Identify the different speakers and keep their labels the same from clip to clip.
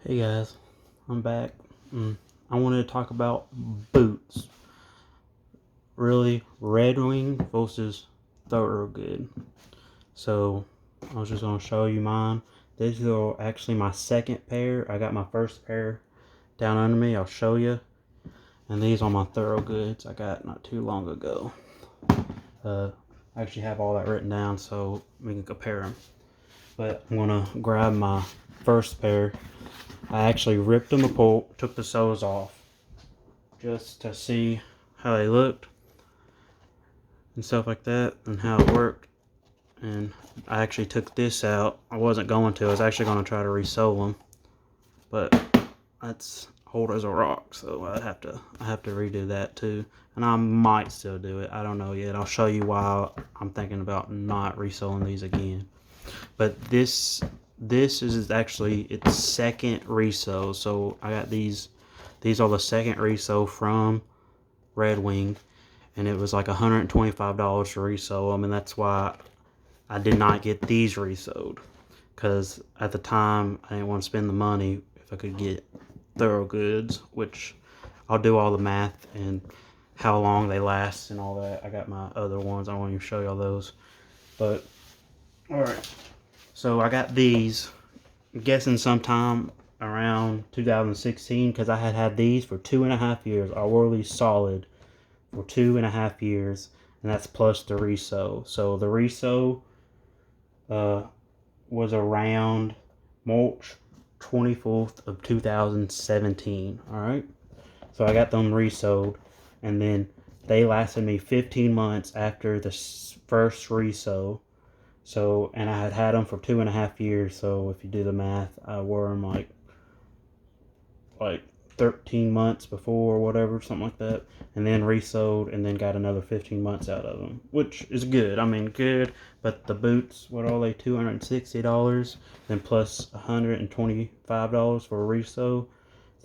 Speaker 1: Hey guys, I'm back. I wanted to talk about boots. Really, Red Wing versus Thorogood. So, I was just going to show you mine. These are actually my second pair. I got my first pair down under me. I'll show you. And these are my Thorogoods I got not too long ago. I actually have all that written down so we can compare them. But I'm going to grab my first pair. I actually ripped them apart, took the soles off, just to see how they looked and stuff like that, and how it worked. And I actually took this out. I wasn't going to. I was actually going to try to resole them, but that's hard as a rock. So I have to redo that too. And I might still do it. I don't know yet. I'll show you why I'm thinking about not resoling these again. But this is actually its second resole. So I got these are the second resole from Red Wing, and it was like $125 to resole them, and that's why I did not get these resoled, because at the time I didn't want to spend the money if I could get Thorogoods, which I'll do all the math and how long they last and all that. I got my other ones. I won't even show y'all those. But alright, so I got these, I'm guessing sometime around 2016, because I had these for 2.5 years. I wore these solid for 2.5 years, and that's plus the resole. So the resole was around March 24th of 2017. Alright, so I got them resoled, and then they lasted me 15 months after the first resole. So, and I had them for 2.5 years. So if you do the math, I wore them like 13 months before or whatever, something like that, and then resold, and then got another 15 months out of them, which is good. I mean, good. But the boots, what are they? $260, then plus $125 for a resole. So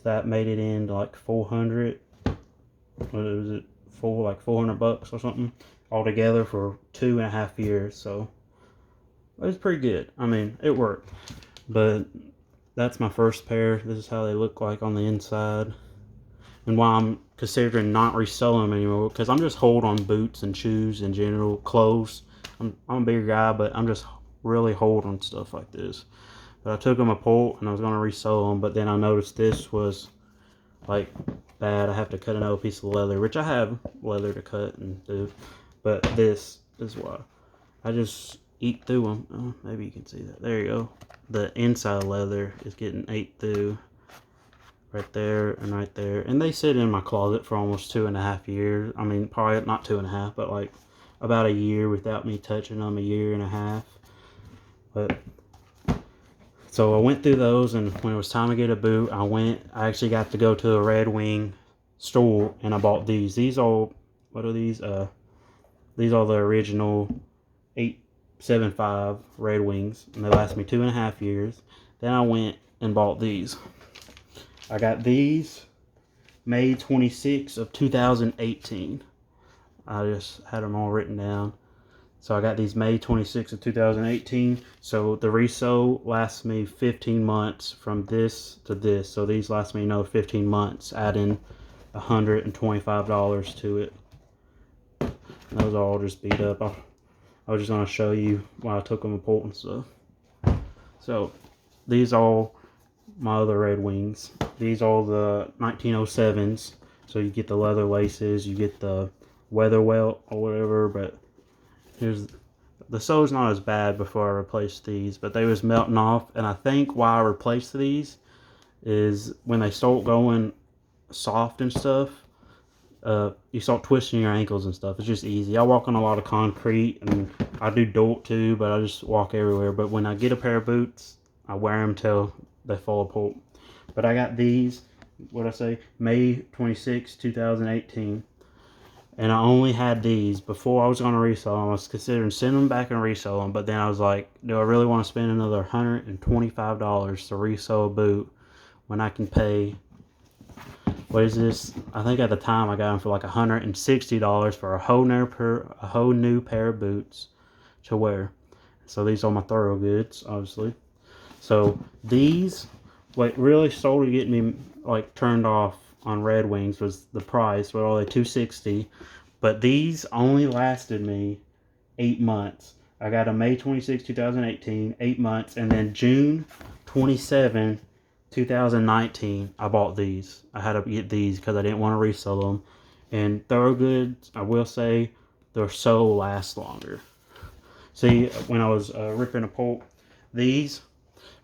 Speaker 1: that made it into like 400. What was it? Like $400 or something altogether for 2.5 years. So it was pretty good. I mean, it worked. But that's my first pair. This is how they look like on the inside. And why I'm considering not reselling them anymore, because I'm just hold on boots and shoes in general, clothes. I'm a bigger guy, but I'm just really hold on stuff like this. But I took them apart and I was going to resell them, but then I noticed this was like bad. I have to cut another piece of leather, which I have leather to cut and do. But this is why. I just eat through them. Oh, maybe you can see that. There you go. The inside leather is getting ate through right there and right there. And they sit in my closet for almost 2.5 years. I mean, probably not 2.5, but like about a year without me touching them, 1.5 years. But so I went through those, and when it was time to get a boot, I actually got to go to a Red Wing store, and I bought these. These are, what are these? These are the original 875 Red Wings, and they last me 2.5 years. Then I went and bought these. I got these May 26th of 2018. I just had them all written down. So I got these May 26th of 2018. So the resole lasts me 15 months from this to this. So these last me another 15 months, adding $125 to it. Those are all just beat up. I was just going to show you why I took them apart and stuff. So these are my other Red Wings. These are the 1907s. So you get the leather laces, you get the weather welt or whatever, but here's the sole's not as bad before I replaced these, but they was melting off. And I think why I replaced these is when they start going soft and stuff, you start twisting your ankles and stuff. It's just easy. I walk on a lot of concrete, and I do dirt too, but I just walk everywhere. But when I get a pair of boots, I wear them till they fall apart. But I got these, what I say, May 26, 2018. And I only had these before I was going to resell them. I was considering sending them back and resell them, but then I was like, do I really want to spend another $125 to resell a boot when I can pay, what is this? I think at the time I got them for like $160 for a whole new pair of boots to wear. So these are my Thorogoods, obviously. So these what really started getting me like turned off on Red Wings was the price. Well, only 260, but these only lasted me 8 months. I got them May 26, 2018, 8 months, and then June 27, 2019, I bought these. I had to get these because I didn't want to resell them. And Thorogood, I will say, they're so last longer. See, when I was ripping apart these,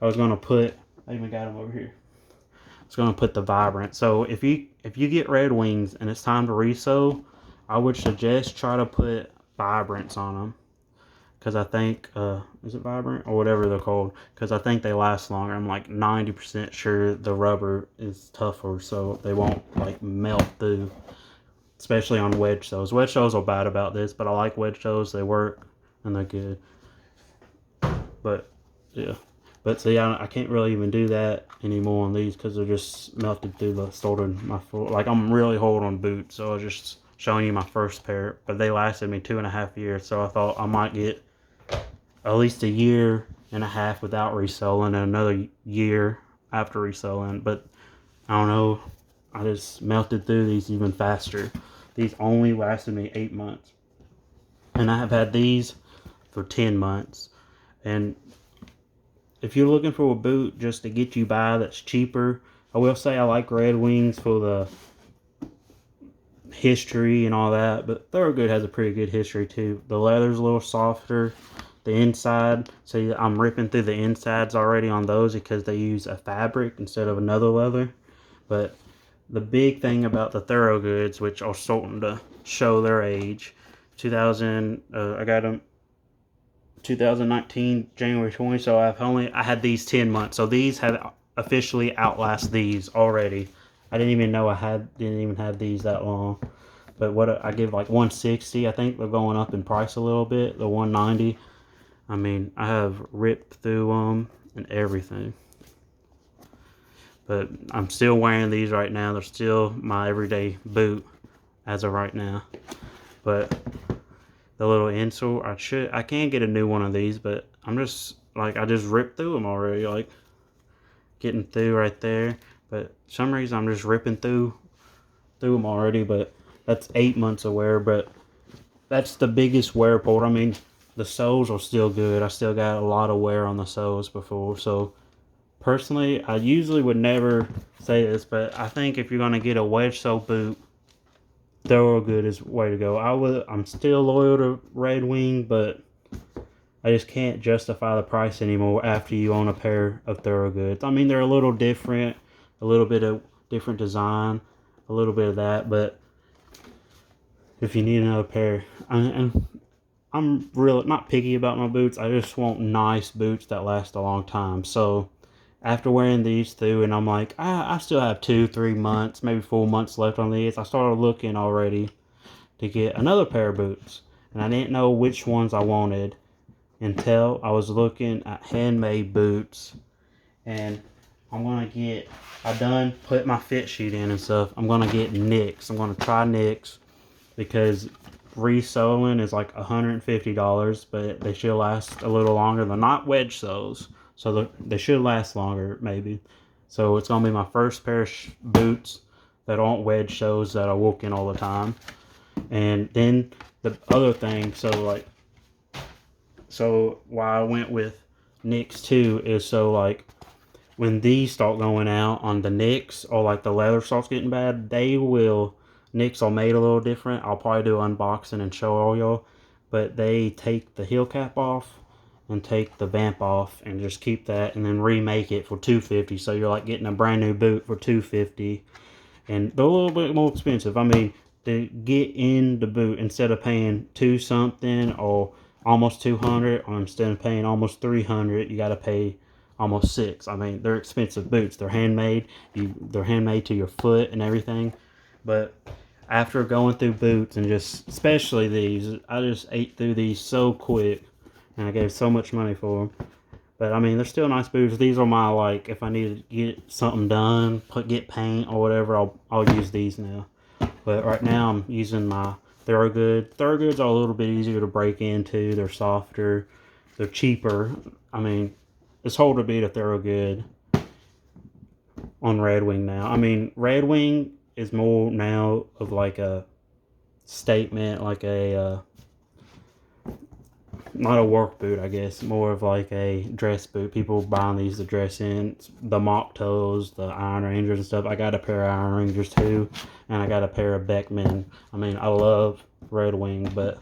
Speaker 1: I was gonna put. I even got them over here. I was gonna put the Vibrant. So if you get Red Wings and it's time to resew, I would suggest try to put Vibrants on them because I think is it Vibrant or whatever they're called, because I think they last longer. I'm like 90% sure the rubber is tougher, so they won't like melt through, especially on wedge toes. Wedge toes are bad about this, but I like wedge toes. They work and they're good. But yeah, but see, I can't really even do that anymore on these because they're just melted through the sole of my foot. Like, I'm really holding on boots, so I was just showing you my first pair, but they lasted me 2.5 years, so I thought I might get at least a year and a half without reselling and another year after reselling. But I don't know, I just melted through these even faster. These only lasted me 8 months, and I have had these for 10 months. And if you're looking for a boot just to get you by that's cheaper, I will say I like Red Wings for the history and all that, but Thorogood has a pretty good history too. The leather's a little softer. The inside, so I'm ripping through the insides already on those because they use a fabric instead of another leather. But the big thing about the Thorogoods, which are starting to show their age, I got them 2019 January 20, so I had these 10 months, so these have officially outlasted these already. I didn't even know didn't even have these that long. But what I give like 160. I think they're going up in price a little bit. The 190. I mean, I have ripped through them and everything. But I'm still wearing these right now. They're still my everyday boot as of right now. But the little insole, I can get a new one of these, but I'm just like, I just ripped through them already, like getting through right there. But for some reason I'm just ripping through them already. But that's 8 months of wear. But that's the biggest wear part. I mean, the soles are still good. I still got a lot of wear on the soles before. So personally, I usually would never say this, but I think if you're gonna get a wedge sole boot, Thorogood is the way to go. I'm still loyal to Red Wing, but I just can't justify the price anymore after you own a pair of Thorogoods. I mean, they're a little different, a little bit of different design, a little bit of that, but if you need another pair, and I'm really not picky about my boots. I just want nice boots that last a long time. So after wearing these through, and I'm like, I still have 2-3 months, maybe 4 months left on these, I started looking already to get another pair of boots. And I didn't know which ones I wanted until I was looking at handmade boots. And I done put my fit sheet in and stuff. I'm going to get Nicks. I'm going to try Nicks because reselling is like $150, but they should last a little longer. They're not wedge soles, so they should last longer maybe. So it's gonna be my first pair of boots that aren't wedge soles that I walk in all the time. And then the other thing, so why I went with Nicks too is so like when these start going out on the Nicks, or like the leather starts getting bad, Nicks are made a little different. I'll probably do unboxing and show all y'all. But they take the heel cap off and take the vamp off and just keep that and then remake it for $250. So you're like getting a brand new boot for $250. And they're a little bit more expensive. I mean, to get in the boot, instead of paying $2 something or almost $200, or instead of paying almost $300, you got to pay almost $600. I mean, they're expensive boots. They're handmade. They're handmade to your foot and everything. But after going through boots and just especially these, I just ate through these so quick, and I gave so much money for them. But I mean, they're still nice boots. These are my, like, if I need to get something done, get paint or whatever, I'll use these now. But right now I'm using my Thorogood. Thorogoods are a little bit easier to break into. They're softer. They're cheaper. I mean, it's hard to beat a Thorogood. on Red Wing now. I mean, Red Wing is more now of like a statement, like a not a work boot, I guess, more of like a dress boot. People buying these to dress in. The mock toes, the Iron Rangers and stuff. I got a pair of Iron Rangers too, and I got a pair of Beckman. I mean, I love Red Wing, but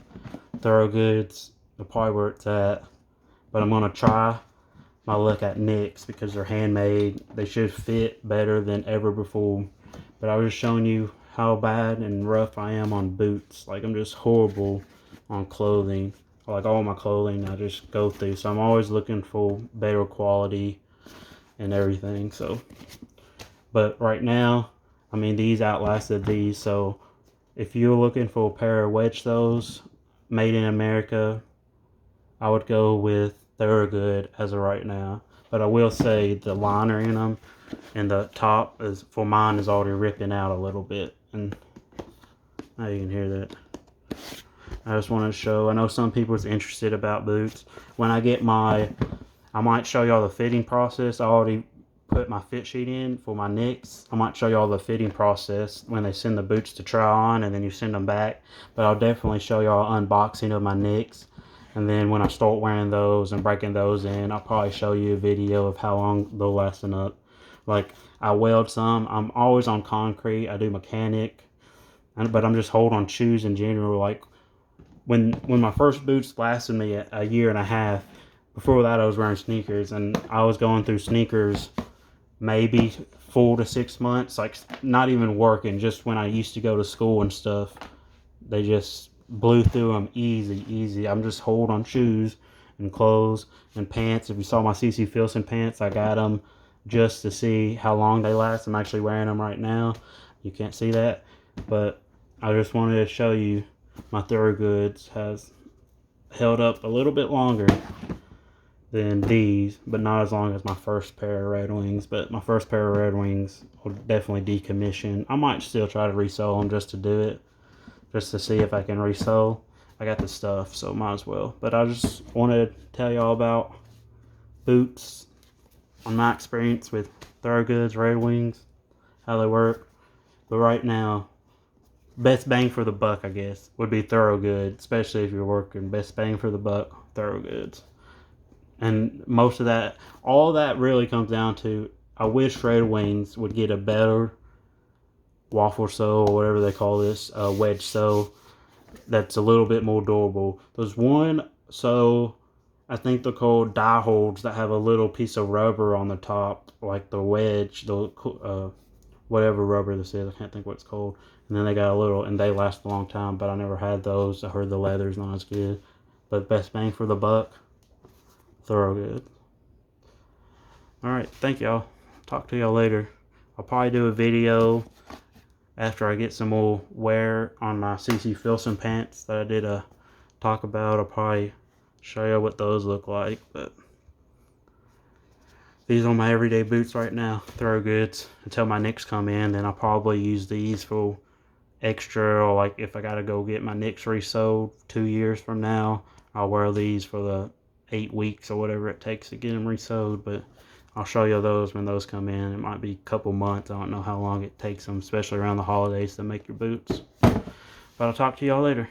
Speaker 1: Thorogood's probably where it's at. But I'm gonna try my luck at Nick's because they're handmade. They should fit better than ever before. But I was just showing you how bad and rough I am on boots. Like, I'm just horrible on clothing. Like, all my clothing I just go through. So I'm always looking for better quality and everything. So, but right now, I mean, these outlasted these. So if you're looking for a pair of wedge toes made in America, I would go with thorogood as of right now. But I will say the liner in them and the top is, for mine, is already ripping out a little bit. And now you can hear that. I just want to show, I know some people is interested about boots. When I get my, I might show y'all the fitting process. I already put my fit sheet in for my Knicks. I might show y'all the fitting process when they send the boots to try on and then you send them back. But I'll definitely show y'all unboxing of my Knicks. And then when I start wearing those and breaking those in, I'll probably show you a video of how long they'll lasting up. Like, I weld some. I'm always on concrete. I do mechanic. But I'm just hold on shoes in general. Like, when my first boots lasted me a year and a half, before that I was wearing sneakers. And I was going through sneakers maybe 4 to 6 months. Like, not even working. Just when I used to go to school and stuff. They just blew through them easy. I'm just hold on shoes and clothes and pants. If you saw my CC Filson pants, I got them just to see how long they last. I'm actually wearing them right now. You can't see that, but I just wanted to show you my Thorogoods has held up a little bit longer than these, but not as long as my first pair of Red Wings. But my first pair of Red Wings will definitely decommission. I might still try to resell them just to do it, just to see if I can resell. I got the stuff, so might as well. But I just wanted to tell y'all about boots, on my experience with Thorogoods, Red Wings, how they work. But right now, best bang for the buck, I guess, would be Thorogood, especially if you're working. Best bang for the buck, Thorogoods. And most of that, all that really comes down to, I wish Red Wings would get a better waffle sole, or whatever they call this, wedge sole, that's a little bit more durable. There's one, so I think they're called die holds, that have a little piece of rubber on the top, like the wedge, the whatever rubber this is, I can't think what it's called. And then they got a little, and they last a long time, but I never had those. I heard the leather's not as good. But best bang for the buck, Thorogood. Alright, thank y'all. Talk to y'all later. I'll probably do a video after I get some more wear on my CC Filson pants that I did talk about. I'll probably show you what those look like. But these are my everyday boots right now, Thorogoods. Until my Knicks come in, then I'll probably use these for extra, or like if I gotta go get my Knicks resold 2 years from now, I'll wear these for the 8 weeks or whatever it takes to get them resold. But I'll show you those when those come in. It might be a couple months. I don't know how long it takes them, especially around the holidays, to make your boots. But I'll talk to y'all later.